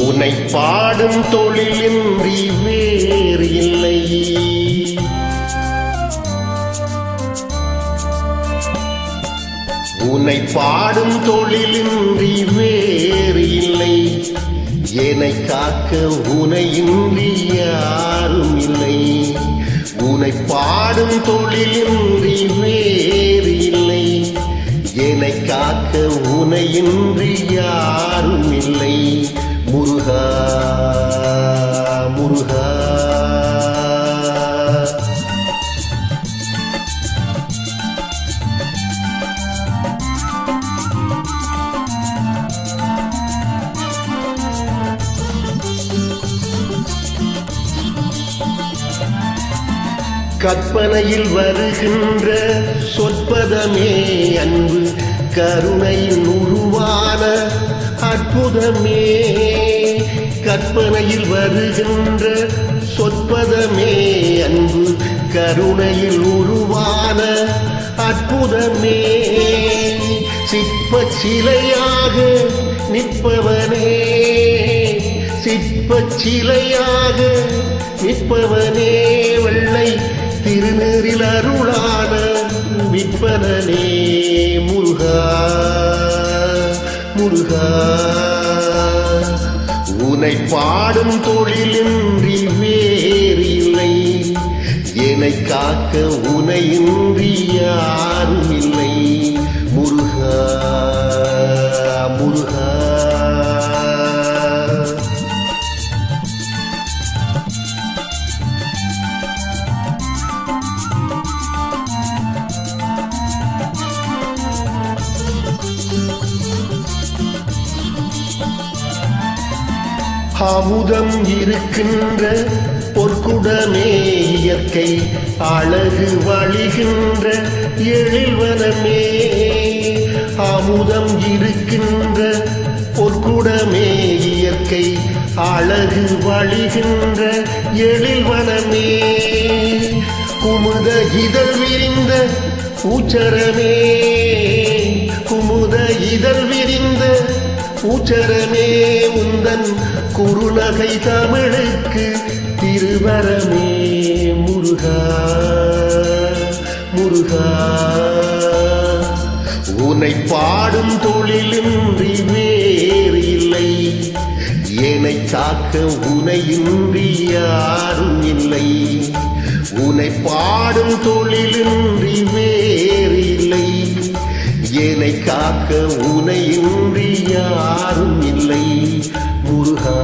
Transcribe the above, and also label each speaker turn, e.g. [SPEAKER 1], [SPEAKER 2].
[SPEAKER 1] உன்னை பாடும் தொழிலின்றி வேறு இல்லை. உன்னை பாடும் தொழிலின்றி வேறு இல்லை. என்னை காக்க உனையின்றி யாரும் இல்லை. உன்னை பாடும் தொழிலின்றி வேறு இல்லை. என்னை காக்க உனையின்றி யாரும் இல்லை. முருகா முருகா கற்பனையில் வருகின்ற சொற்பதமே அன்பு கருணையில் உருவான அற்புதமே. கற்பனையில் வருகின்ற சொற்பதமே அன்பு கருணையில் உருவான அற்புதமே. சிற்ப சிலையாக நிற்பவனே, சிற்ப சிலையாக நிற்பவனே, வெள்ளை திருநீரில் அருளான விற்பனே. முருகா முருகா உன்னை பாடும் தொழிலின்றி வேறு இல்லை. என்னை காக்க உனையின்றி யாரும் இல்லை. முருகா முருகா அமுதம் இருக்கின்ற பொற்குடமே இயற்கை அழகு வழிகின்ற எழில்வனமே. அமுதம் இருக்கின்ற பொற்குடமே இயற்கை அழகு வழிகின்ற எழில்வனமே. குமுத இதழ் விரிந்த பூச்சரமே, குமுத இதழ் விரிந்த பூச்சரமே. உந்தன் குறுநகை தமிழுக்கு திருவரமே. முருகா முருகா உன்னை பாடும் தொழிலின்றி வேறு இல்லை. என்னை காக்க உனையின்றி யாரும் இல்லை. உன்னை பாடும் தொழிலின்றி வேறு இல்லை. என்னை காக்க உனையின்றி யாரும் இல்லை. முருகா